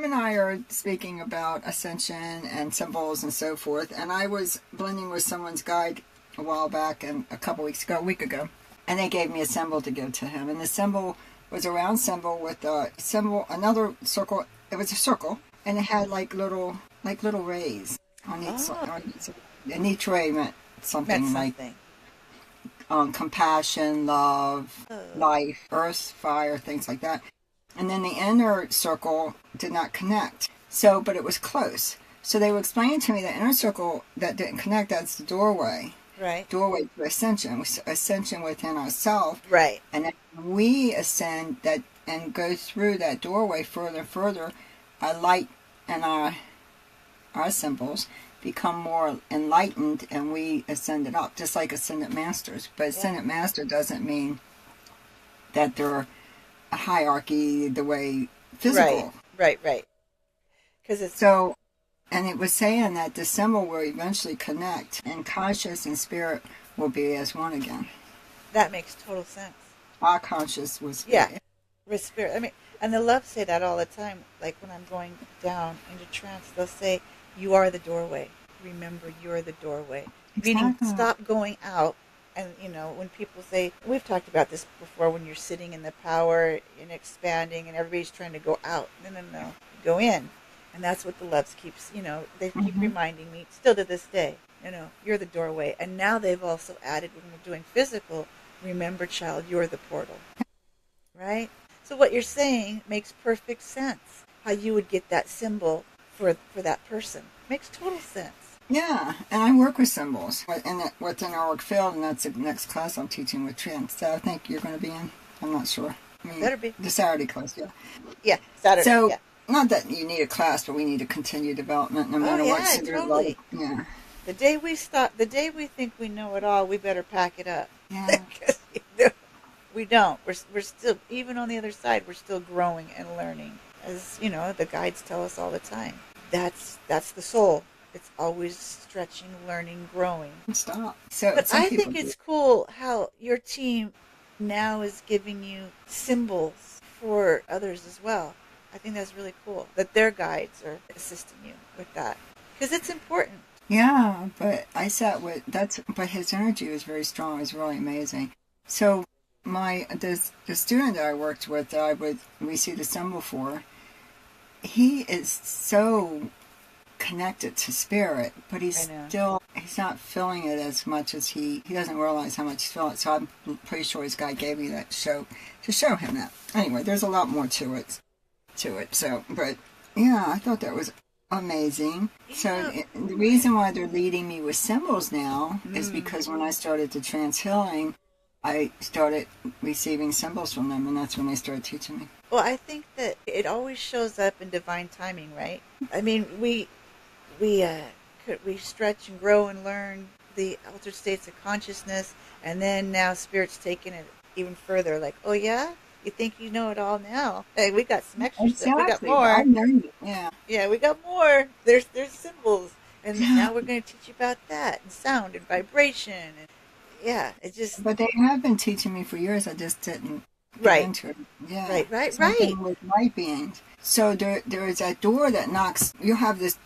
and I are speaking about ascension and symbols and so forth, and I was blending with someone's guide a while back and a week ago, and they gave me a symbol to give to him, and the symbol was a round symbol with a symbol, another circle. It was a circle, and it had like little rays on each side. And each ray meant something. Like compassion, love, life, earth, fire, things like that. And then the inner circle did not connect. So, but it was close. So they were explaining to me the inner circle that didn't connect, that's the doorway. Right. Doorway to ascension. Ascension within ourselves. Right. And then we ascend that and go through that doorway further and further, our light and our symbols become more enlightened, and we ascended up, just like ascended masters. But ascended master doesn't mean that they're a hierarchy the way physical. Right. Because it's so, and it was saying that the symbol will eventually connect, and conscious and spirit will be as one again. That makes total sense. Our conscious was with spirit. I mean, and the loves say that all the time. Like when I'm going down into trance, they'll say, "You are the doorway. Remember, you're the doorway." Exactly. Meaning, stop going out. And, when people say, we've talked about this before, when you're sitting in the power and expanding and everybody's trying to go out. No. Go in. And that's what the loves keeps, they keep reminding me, still to this day, you're the doorway. And now they've also added, when we're doing physical, remember, child, you're the portal. Right? So what you're saying makes perfect sense. How you would get that symbol for that person. Makes total sense. Yeah, and I work with symbols within our work field, and that's the next class I'm teaching with trance. So I think you're going to be in. I'm not sure. Better be. The Saturday class, yeah. Yeah, Saturday, So, not that you need a class, but we need to continue development no matter what. So totally. Yeah. The day we think we know it all, we better pack it up. Yeah. We don't. We're still, even on the other side, we're still growing and learning. As, the guides tell us all the time. That's the soul. It's always stretching, learning, growing. Stop. But I think it's cool how your team now is giving you symbols for others as well. I think that's really cool that their guides are assisting you with that, because it's important. Yeah, but but his energy was very strong. It was really amazing. So the student that I worked with, that I would receive the symbol for, he is so connected to spirit, but he's not feeling it as much as he doesn't realize how much he's feeling it. So I'm pretty sure his guy gave me that to show him that. Anyway, there's a lot more to it. So, but yeah, I thought that was amazing. Yeah. So the reason why they're leading me with symbols now is because when I started the trance healing, I started receiving symbols from them, and that's when they started teaching me. Well, I think that it always shows up in divine timing, right? I mean, we stretch and grow and learn the altered states of consciousness, and then now Spirit's taking it even further. Like, oh yeah, you think you know it all now? Hey, we got some extra stuff. We got more. Yeah, we got more. There's symbols, and now we're going to teach you about that and sound and vibration. And yeah, it just. But they have been teaching me for years. I just didn't. Into it. Yeah. Right. With light beings. So there is that door that knocks. You have this.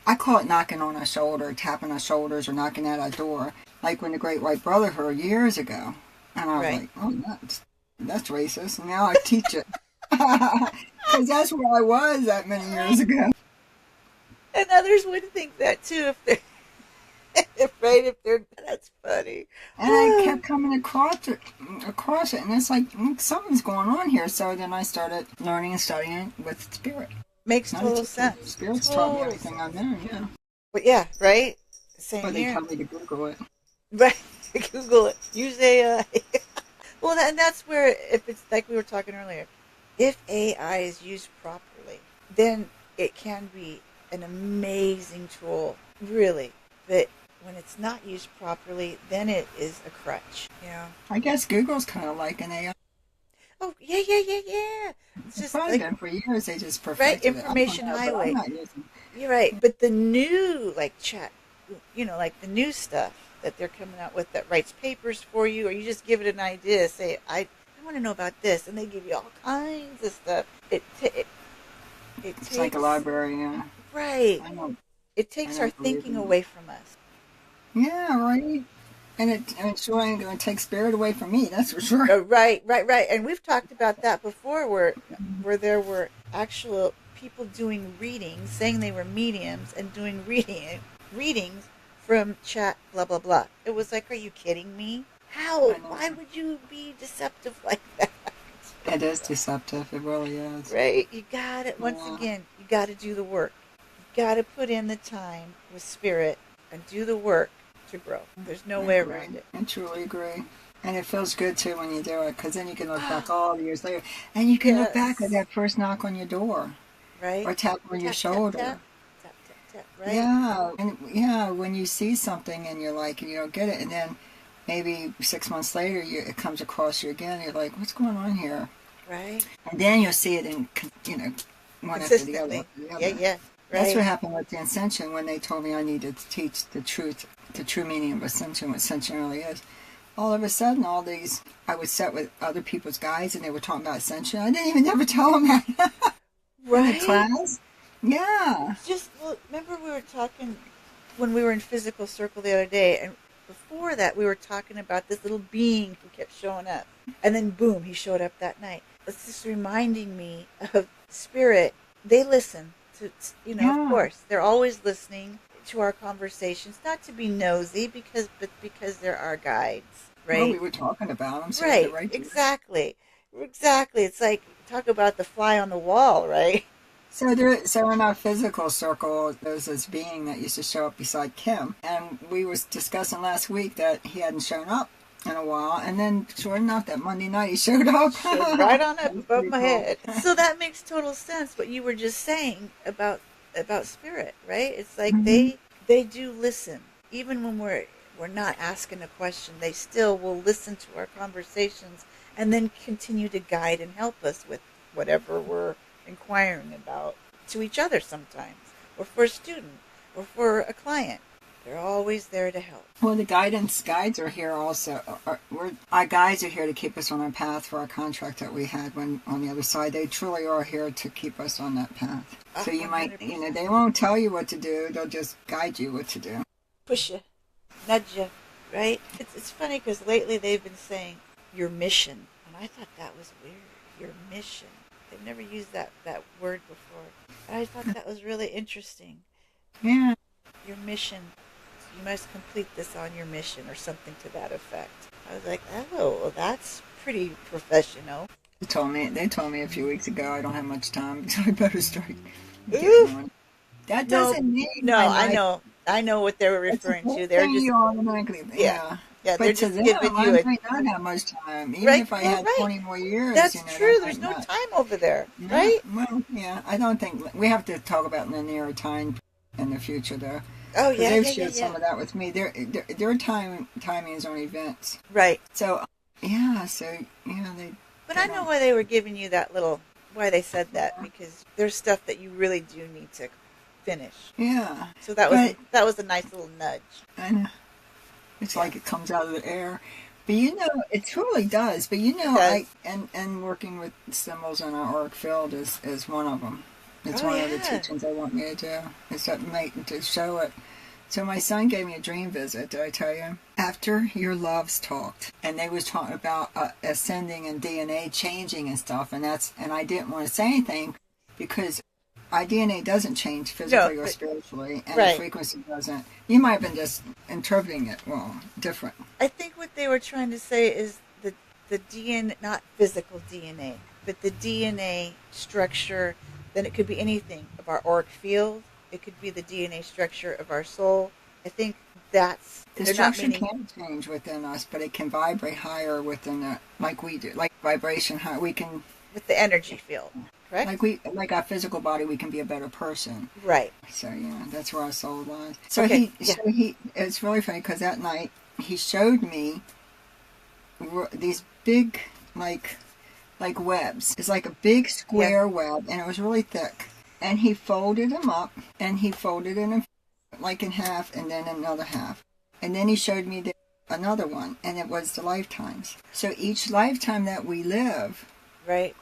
I call it knocking on our shoulder, tapping our shoulders, or knocking at our door. Like when the Great White Brotherhood years ago, and I was like, oh, that's racist. And now I teach it because that's where I was that many years ago. And others would think that too if they're. If they're, that's funny. And I kept coming across it, and it's like something's going on here. So then I started learning and studying with spirit. Makes total sense. Spirit's taught me everything I know. Yeah. But yeah, right. Same but here. They tell me to Google it. Right, Google it. Use AI. Well, and that's where, if it's like we were talking earlier, if AI is used properly, then it can be an amazing tool, really. But when it's not used properly, then it is a crutch. Yeah. I guess Google's kind of like an AI. Oh, yeah. It's just probably been for years. They just perfected it. Right, information highway. I'm not using it. You're right. But the new, chat, like the new stuff that they're coming out with that writes papers for you, or you just give it an idea, say, I want to know about this, and they give you all kinds of stuff. It It's like a takes, library, yeah. right. I don't, It I takes our don't believe thinking in away from us. it. Yeah, right. And it sure ain't going to take spirit away from me, that's for sure. Right. And we've talked about that before where there were actual people doing readings, saying they were mediums and doing readings from chat blah blah blah. It was like, are you kidding me? How? I know. Why would you be deceptive like that? It is deceptive. It really is. Right? You got it. Once Yeah, again, you got to do the work. You got to put in the time with spirit and do the work to grow. There's no I way agree. around it. I truly agree. And it feels good too when you do it, because then you can look back Ah, all the years later, and you can look back at yes. that first knock on your door Right? or tap on your Tap, tap, tap. shoulder. Tap, tap, tap. Right? Yeah, and yeah, when you see something and you're like, and you don't get it, and then maybe 6 months later, it comes across you again. You're like, what's going on here? Right? And then you'll see it in, one after the other Consistently. after the Yeah, other. yeah. That's what Right. happened with the ascension when they told me I needed to teach the truth, the true meaning of ascension, what ascension really is. All of a sudden, I would sit with other people's guides and they were talking about ascension. I didn't even ever tell them that in the Right? class. Yeah. Just, well, remember we were talking when we were in physical circle the other day, and before that we were talking about this little being who kept showing up. And then boom, he showed up that night. It's just reminding me of spirit. They listen to, of Yeah. course, they're always listening to our conversations, not to be nosy, but because they're our guides, Well, right? we were talking about them, so we had the Right, right to. exactly. Exactly. It's like talk about the fly on the wall, right? So in our physical circle, there's this being that used to show up beside Kim, and we was discussing last week that he hadn't shown up in a while, and then sure enough, that Monday night he showed up. Showed right on That up was above pretty my cool. head. So that makes total sense what you were just saying about spirit, right? It's like Hmm. they do listen. Even when we're not asking a question, they still will listen to our conversations and then continue to guide and help us with whatever we're inquiring about to each other sometimes, or for a student, or for a client. They're always there to help. Well, the guidance guides are here also. Our guides are here to keep us on our path for our contract that we had when on the other side. They truly are here to keep us on that path. So you might, 100%. they won't tell you what to do. They'll just guide you what to do. Push you, nudge you, right? It's funny because lately they've been saying your mission, and I thought that was weird. Your mission. They've never used that word before. And I thought that was really interesting. Yeah. Your mission. You must complete this on your mission, or something to that effect. I was like, oh, well, that's pretty professional. They told me a few weeks ago I don't have much time, so I better start Ooh, getting on. That no, doesn't mean no, my I life. know, I know what they were It's a referring whole to. They're thing just, you automatically, yeah, yeah. yeah, they're But to just them, giving I you a might not have much time. Even right. if I Well, had right. 20 more years, That's that true. There's might no not. time over there, Yeah, right? well, yeah. I don't think we have to talk about linear time in the future, though, Oh because yeah, they've yeah, yeah, shared yeah. some of that with me. Their timing is on events. Right. So, yeah. So yeah, But they I know don't. why they were giving you that little, why they said that, because there's stuff that you really do need to finish. Yeah, So but that was a nice little nudge. I know it's Yeah, like it comes out of the air. But it truly does. But it does. and working with symbols in our auric field is one of them. It's Oh one of the yeah. teachings I want me to do. Is to show it. So my son gave me a dream visit. Did I tell you? After your loves talked, and they was talking about ascending and DNA changing and stuff, and I didn't want to say anything because our DNA doesn't change No, physically or but spiritually, and the right. frequency doesn't. You might have been just interpreting it wrong, different. I think what they were trying to say is the DNA, not physical DNA, but the DNA structure. Then it could be anything of our auric field. It could be the DNA structure of our soul. I think The they're not structure meaning can change within us, but it can vibrate higher within it, like we do. Like vibration high, we can, with the energy field, correct? like our physical body, we can be a better person. Right. So yeah, that's where our soul lies. So Okay. Yeah. it's really funny because that night he showed me these big like webs. It's like a big Yeah. square web, and it was really thick. And he folded them up, and he folded it in half, and then another half. And then he showed me another one, and it was the lifetimes. So each lifetime that we live, Right.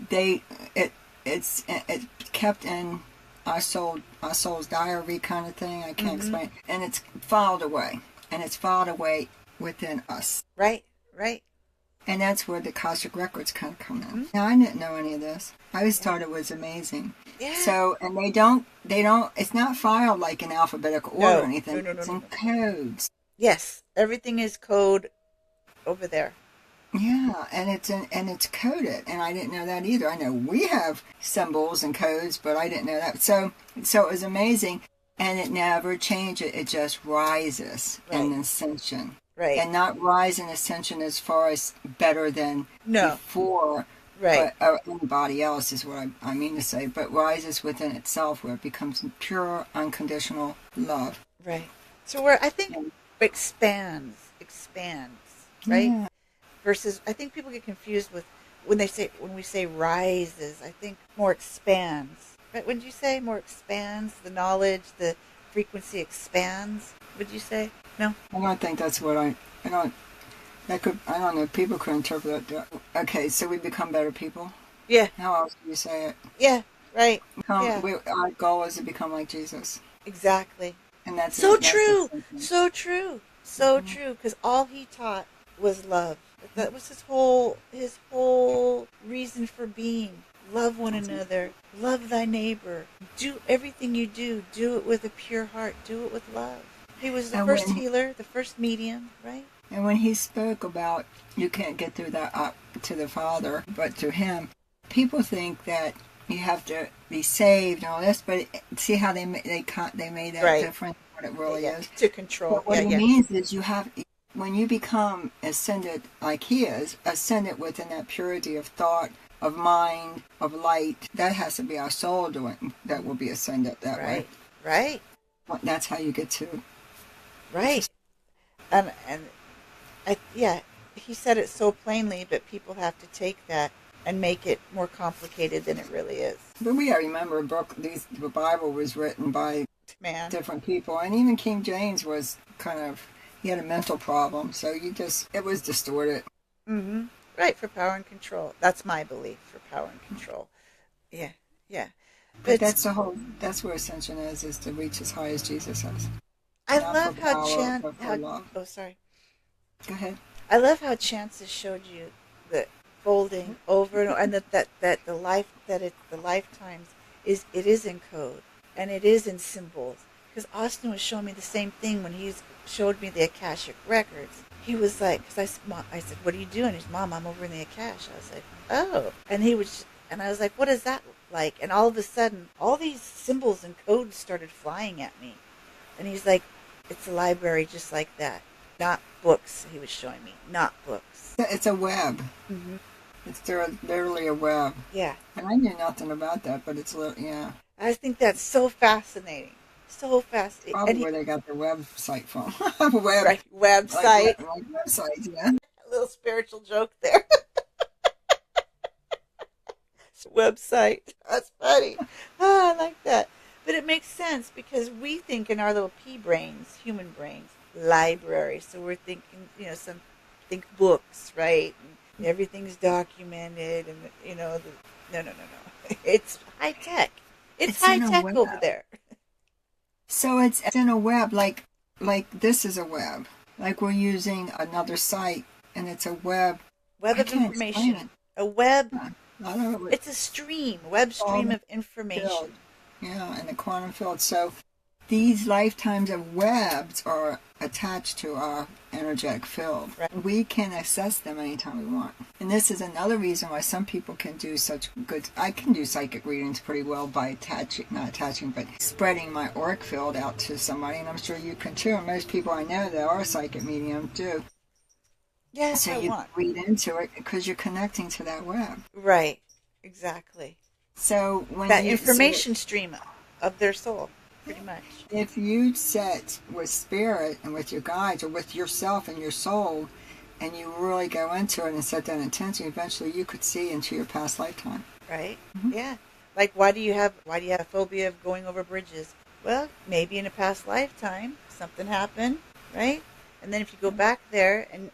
they it it kept in our soul's diary kind of thing. I can't explain, and it's filed away, within us. Right, right. And that's where the Akashic records kind of come in. Now, I didn't know any of this. I always thought it was amazing. Yeah. So, and they don't, it's not filed like in alphabetical order or anything. No, it's in codes. Yes, everything is code over there. Yeah, and it's coded, and I didn't know that either. I know we have symbols and codes, but I didn't know that. So it was amazing, and it never changes. It just rises in ascension. Right. And not rise in ascension as far as better than before, right? Or anybody else is what I mean to say, but rises within itself where it becomes pure, unconditional love. Right. So where I think expands, right? Yeah. Versus, I think people get confused with when we say rises. I think more expands. Right? Wouldn't you say more expands? The knowledge, the frequency expands. Would you say? No? I don't think that's what I don't know. People could interpret that. Okay, so we become better people? Yeah. How else do you say it? Yeah, right. Our goal is to become like Jesus. Exactly. And that's so true. So true. So true. Because all he taught was love. That was his whole reason for being. Love one another. Love thy neighbor. Do everything you do. Do it with a pure heart. Do it with love. He was the first healer, the first medium, right? And when he spoke about you can't get through that up to the Father, but to him, people think that you have to be saved and all this, but see how they made that different what it really is? To control. But what it means is when you become ascended like he is, ascended within that purity of thought, of mind, of light, that has to be our soul doing, that will be ascended that way. Right. That's how you get to. Right. And he said it so plainly, but people have to take that and make it more complicated than it really is. But we gotta remember, the Bible was written by different people, and even King James was he had a mental problem, so it was distorted. Mm-hmm. Right, for power and control. That's my belief, for power and control. Yeah. But that's where ascension is to reach as high as Jesus has. I love how sorry. Go ahead. I love how Chance has showed you the folding over and over, and that the lifetimes it is in code and it is in symbols. Because Austin was showing me the same thing when he showed me the Akashic records. He was like, I said, what are you doing? He's, Mom, I'm over in the Akash. I was like, oh, and I was like, what is that like? And all of a sudden, all these symbols and codes started flying at me, and he's like, it's a library just like that. Not books, he was showing me. Not books. It's a web. Mm-hmm. It's literally a web. Yeah. And I knew nothing about that, but it's, yeah. I think that's so fascinating. So fascinating. Probably where they got their website from. Right, website. Like websites, yeah. A little spiritual joke there. Website. That's funny. I like that. But it makes sense because we think in our little pea brains, human brains, library. So we're thinking, think books, right? And everything's documented, and no. It's high tech. It's high tech over there. So it's in a web, like this is a web. Like we're using another site, and it's a web. Web of information. A web. It's a stream, web stream of information. Field. Yeah, in the quantum field. So these lifetimes of webs are attached to our energetic field. Right. We can access them anytime we want. And this is another reason why some people can do such good... I can do psychic readings pretty well by spreading my auric field out to somebody, and I'm sure you can too. And most people I know that are psychic medium do. Yes, so you read into it because you're connecting to that web. Right, exactly. So when that information stream of their soul, pretty much. If you set with spirit and with your guides or with yourself and your soul, and you really go into it and set that intention, eventually you could see into your past lifetime. Right. Mm-hmm. Yeah. Like why do you have a phobia of going over bridges? Well, maybe in a past lifetime something happened, right? And then if you go back there and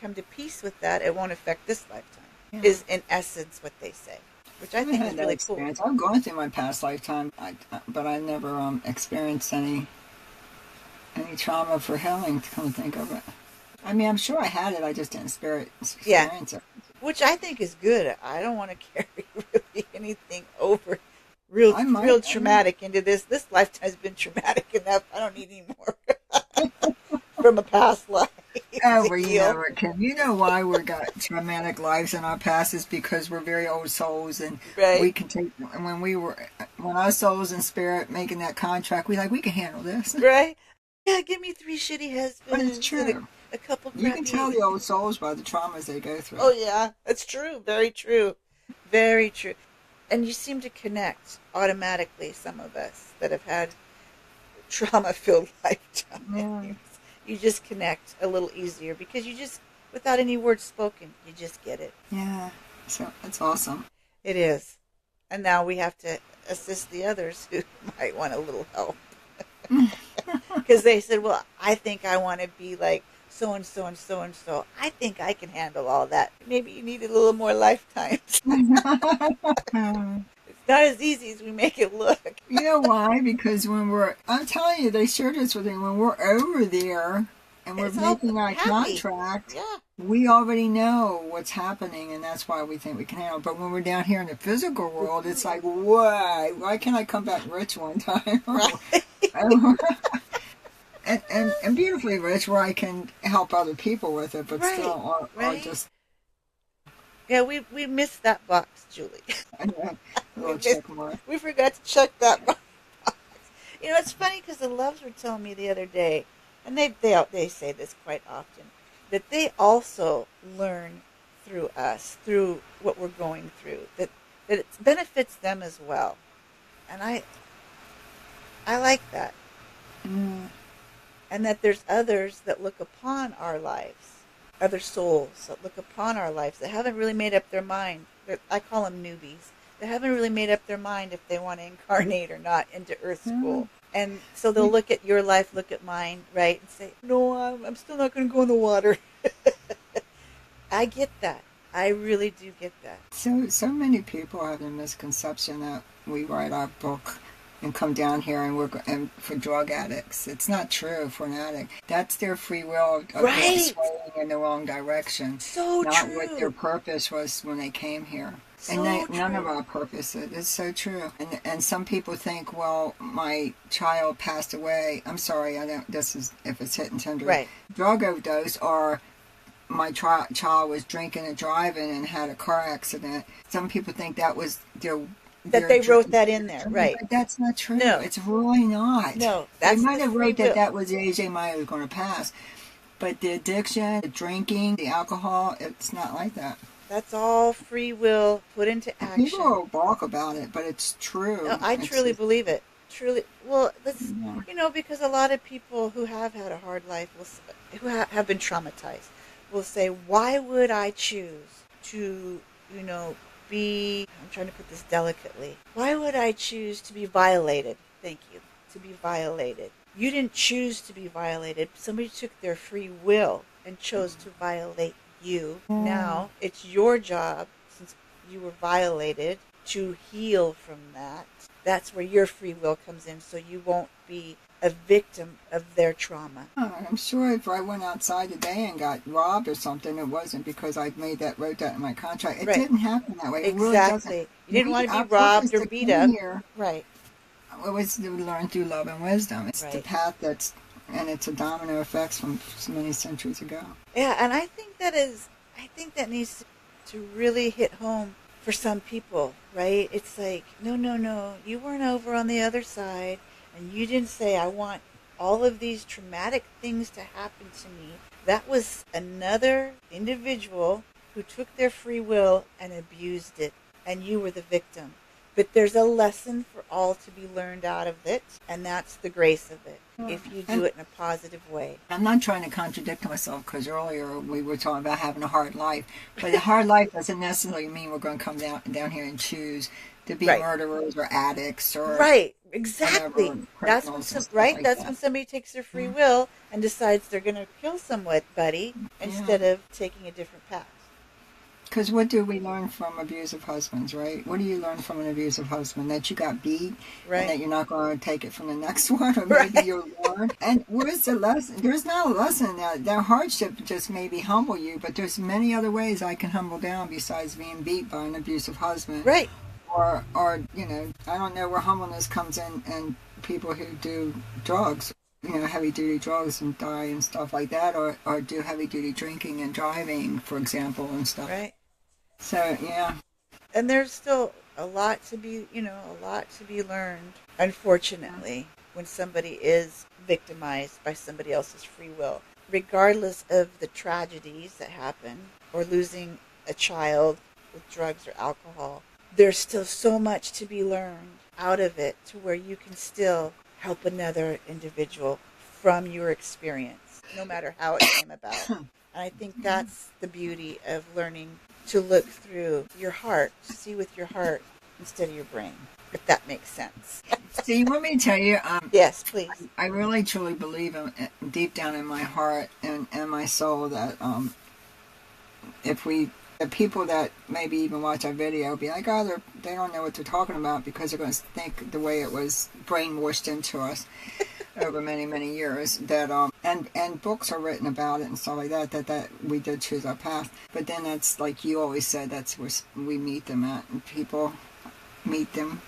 come to peace with that, it won't affect this lifetime. Yeah. Is in essence what they say. which I I think had is that really cool. experience. I've gone through my past lifetime, but I never experienced any trauma for healing. To come to think of it, I mean, I'm sure I had it. I just didn't Yeah, experience it. which I think is good. I don't want to carry really anything over real, I might. real traumatic into this. This lifetime's been traumatic enough. I don't need any more from a past life Oh, to well, heal. Kim, you know why we got traumatic lives in our past is because we're very old souls, and Right, we can take. And when our souls and spirit making that contract, we can handle this. right. Yeah, give me three shitty But it's husbands and true. a couple You can tell crappy. the old souls by the traumas they go through. Oh yeah, that's true. Very true. Very true. And you seem to connect automatically. Some of us that have had trauma-filled Yeah. lifetimes, you just connect a little easier because you just, without any words spoken, you just get it. Yeah. So that's awesome. It is. And now we have to assist the others who might want a little help. Because they said, well, I think I want to be like so and so and so and so. I think I can handle all that. Maybe you need a little more lifetimes. It's not as easy as we make it look. You know why? Because I'm telling you, they shared this with me, when we're over there and we're It's all making our happy. contract, Yeah. we already know what's happening, and that's why we think we can handle it. But when we're down here in the physical world, it's like, why? Why can't I come back rich one time? Right. and beautifully rich where I can help other people with it, but Right. still, or Right. just, Yeah, we missed that box, Julie. I don't know, a we little missed. check more. We forgot to check that box. You know, it's funny because the Loves were telling me the other day, and they say this quite often, that they also learn through us, through what we're going through, that it benefits them as well, and I like that, Mm. and that there's others that look upon our lives, other souls that look upon our lives that haven't really made up their mind. I call them newbies. They haven't really made up their mind if they want to incarnate or not into Earth Mm. School. And so they'll look at your life, look at mine, right, and say, no, I'm still not going to go in the water. I get that. I really do get that. So many people have the misconception that we write our book and come down here and for drug addicts. It's not true for an addict. That's their free will of being Right. swaying in the wrong direction, So not what their true. purpose was when they came here. And So none of true. our purpose is so true. And some people think, well, my child passed away. I'm sorry, I don't. This is if it's hit and tender, Right. drug overdose, or my child was drinking and driving and had a car accident. Some people think that was That they wrote that in there. Right. but that's not true. No. It's really not. No. They That's might the have free wrote that will. that was the age they might have going to pass, but the addiction, the drinking, the alcohol, it's not like that. That's all free will put into People action. will balk about it, but it's true. No, I It's truly just, believe it. Truly. Well, that's, yeah. because a lot of people who have had a hard life, who have been traumatized, will say, why would I choose to, be, I'm trying to put this delicately, why would I choose to be violated? Thank you. To be violated. You didn't choose to be violated. Somebody took their free will and chose to violate you. Now it's your job, since you were violated, to heal from that. That's where your free will comes in, so you won't be a victim of their trauma. I'm sure if I went outside today and got robbed or something, it wasn't because I wrote that in my contract. It Right. didn't happen that way. It really doesn't. Exactly. You didn't want to be Our robbed purpose or to beat come up. here, Right. it was to learn through love and wisdom. It's the Right. path and it's a domino effects from so many centuries ago. Yeah, and I think that needs to really hit home for some people, right? It's like, no, no, no, you weren't over on the other side, and you didn't say, I want all of these traumatic things to happen to me. That was another individual who took their free will and abused it, and you were the victim. But there's a lesson for all to be learned out of it, and that's the grace of it, if you do it in a positive way. I'm not trying to contradict myself because earlier we were talking about having a hard life, but a hard life doesn't necessarily mean we're going to come down here and choose to be Right. murderers or addicts or Right, exactly. whatever, That's when criminals and stuff right. like That's that. when somebody takes their free will and decides they're going to kill somebody instead of taking a different path. Because what do we learn from abusive husbands, right? What do you learn from an abusive husband? That you got beat and Right. that you're not going to take it from the next one, or maybe Right. you'll learn. And where's the lesson? There's not a lesson in that. That hardship just maybe humble you, but there's many other ways I can humble down besides being beat by an abusive husband. Right. Or I don't know where humbleness comes in and people who do drugs, heavy duty drugs and die and stuff like that, or do heavy duty drinking and driving, for example, and stuff. Right. So yeah, And there's still a lot to be, a lot to be learned. Unfortunately, when somebody is victimized by somebody else's free will, regardless of the tragedies that happen or losing a child with drugs or alcohol, there's still so much to be learned out of it to where you can still help another individual from your experience, no matter how it came about. And I think that's the beauty of learning to look through your heart, see with your heart instead of your brain, if that makes sense. see, let me tell you, Yes, please. I really truly believe deep down in my heart and my soul that if we the people that maybe even watch our video be like, oh, they don't know what they're talking about because they're going to think the way it was brainwashed into us over many, many years. That and books are written about it and stuff like that. That we did choose our path. But then that's like you always said. That's where we meet them at, and people meet them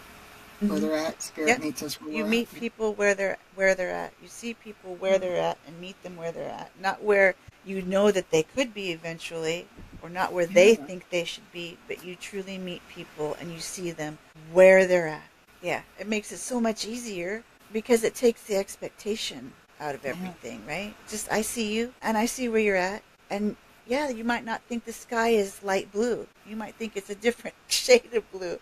where they're at. Spirit Yep. meets us where You we're meet at. people where they're at. You see people where they're at and meet them where they're at. Not where you know that they could be eventually, or not where they Yeah. think they should be, but you truly meet people and you see them where they're at. Yeah, it makes it so much easier because it takes the expectation out of Yeah. everything, right? Just I see you and I see where you're at, and yeah, you might not think the sky is light blue. You might think it's a different shade of blue,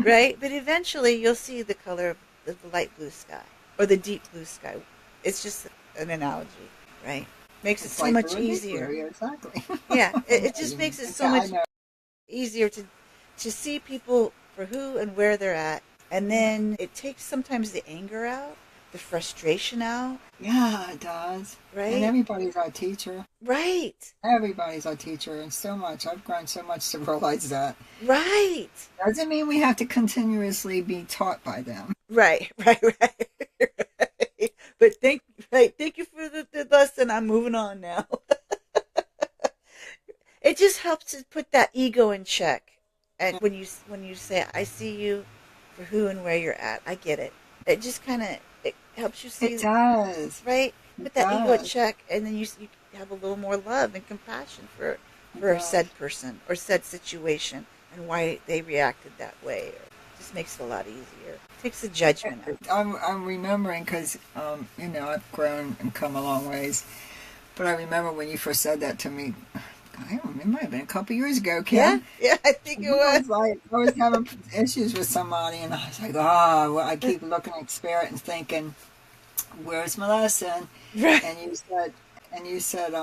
right? But eventually you'll see the color of the light blue sky or the deep blue sky. It's just an analogy, right? Makes it It's so like much blue, deep easier. blue, yeah, exactly. Yeah, I it know just you makes mean. it so Yeah, I much know. easier to see people for who and where they're at. And then it takes sometimes the anger out, the frustration out, Yeah, it does. And right? everybody's our teacher. Right. Everybody's our teacher, and so much. I've grown so much to realize that. Right. Doesn't mean we have to continuously be taught by them. Right. Right. Right. Right. But thank you for the lesson. I'm moving on now. It just helps to put that ego in check. And when you say I see you for who and where you're at, I get it. It just kind of it helps you It see, does. right? It Put that ego in does. check, and then you have a little more love and compassion It for a does. said person or said situation and why they reacted that way. Or just makes it a lot easier. Takes the judgment out. I'm remembering because, I've grown and come a long ways. But I remember when you first said that to me. I don't remember. It might have been a couple years ago, Yeah, Kim. yeah, I think it was. I was having issues with somebody, and I was like, well, I keep looking at spirit and thinking, where's my lesson? Right. And you said,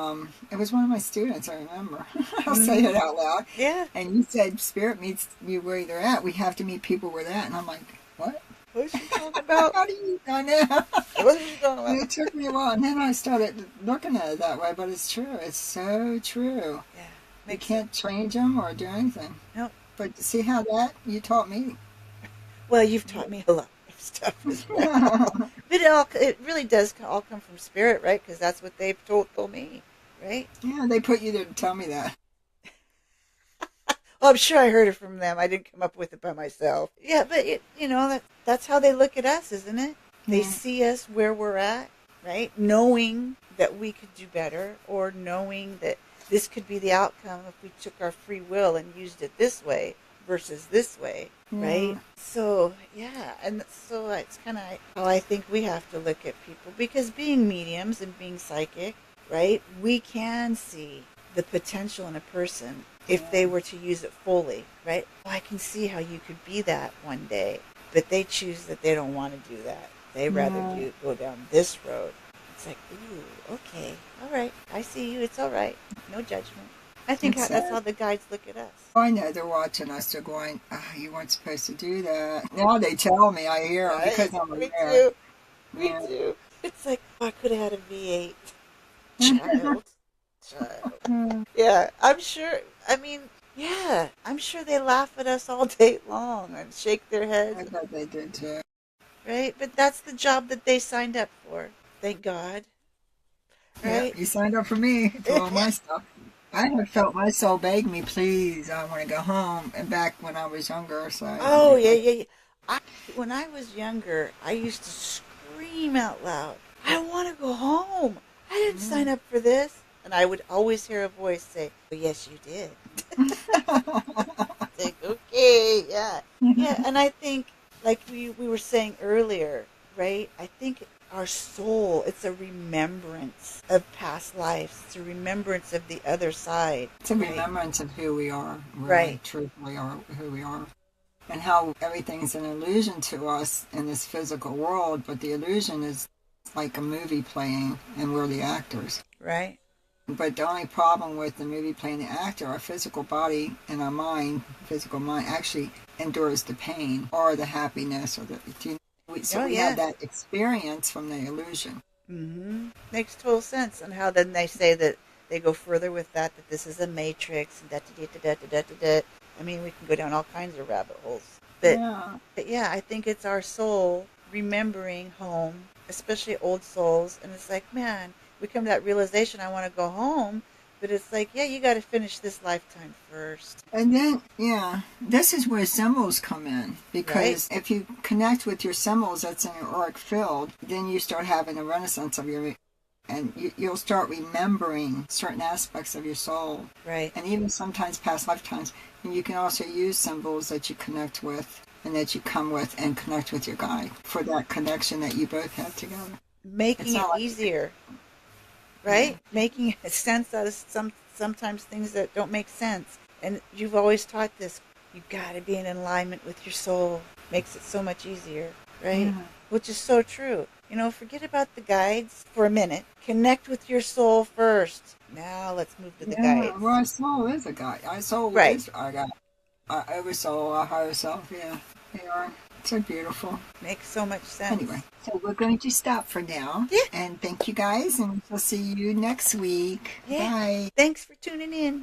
it was one of my students, I remember. I'll say Mm-hmm. it out loud. Yeah. And you said, spirit meets you where they're at. We have to meet people where they're at. And I'm like, what? What was she talking about? How do you know that? What was she talking And about? it took me a while. And then I started looking at it that way. But it's true. It's so true. Yeah. You Makes it. can't change them or do anything. No. But see how that you taught me. Well, you've taught me a lot of stuff as well. But it really does all come from spirit, right? Because that's what they've told me, right? Yeah, they put you there to tell me that. Well, I'm sure I heard it from them. I didn't come up with it by myself. Yeah, but that's how they look at us, isn't it? They Yeah. see us where we're at, right? Knowing that we could do better, or knowing that this could be the outcome if we took our free will and used it this way versus this way, right? Yeah. So, yeah, and so it's kind of how I think we have to look at people, because being mediums and being psychic, right, we can see the potential in a person if they were to use it fully, right? Well, I can see how you could be that one day, but they choose that they don't want to do that. They rather Yeah. go down this road. It's like, ooh, okay, all right, I see you. It's all right, no judgment. I think It's that's sad. how the guides look at us. I know they're watching us. They're going, you weren't supposed to do that. Now they tell me. I hear them Right? because I'm Me aware. too. Me Yeah. too. It's like, oh, I could have had a V8 child. Child. Yeah, I'm sure. I mean, Yeah, I'm sure they laugh at us all day long and shake their I heads, bet they did too. right? But that's the job that they signed up for. Thank God, Yeah, right? you signed up for me for all my stuff. I had felt my soul beg me, please, I want to go home. And back when I was younger, so Oh, yeah, yeah, yeah. I, when I was younger, I used to scream out loud, I want to go home. I didn't sign up for this. And I would always hear a voice say, well, yes, you did. It's like, okay, yeah. Yeah, and I think, like we were saying earlier, right? I think our soul, it's a remembrance of past lives. It's a remembrance of the other side, It's a right? remembrance of who we are, really, Right, truthfully, are who we are. And how everything's an illusion to us in this physical world, but the illusion is like a movie playing, and we're the actors. right. But the only problem with the movie playing the actor, our physical body and our mind, physical mind, actually endures the pain or the happiness or the. So Oh, we have yeah. that experience from the illusion. Makes total sense. And how then they say that they go further with that, that this is a matrix, and da da da da da da da da. I mean, we can go down all kinds of rabbit holes. Yeah. But yeah, I think it's our soul remembering home, especially old souls. And it's like, man, we come to that realization, I want to go home. But it's like, yeah, you got to finish this lifetime first. And then, yeah, this is where symbols come in. Right? Because if you connect with your symbols that's in your auric field, then you start having a renaissance of your. And you'll start remembering certain aspects of your soul. Right. And even sometimes past lifetimes. And you can also use symbols that you connect with and that you come with and connect with your guide for that connection that you both have together. It's Making it not like, easier, yeah. right? Making sense out of sometimes things that don't make sense. And you've always taught this. You got to be in alignment with your soul. Makes it so much easier, right? Yeah. Which is so true. You know, forget about the guides for a minute. Connect with your soul first. Now let's move to the Yeah, well, guides. our soul is a guide. Our soul Right. is our guide. Our oversoul, our higher self, yeah. They are so beautiful. Makes so much Anyway, sense. so we're going to stop for now. Yeah. And thank you guys, and we'll see you next week. Yeah. Bye. Thanks for tuning in.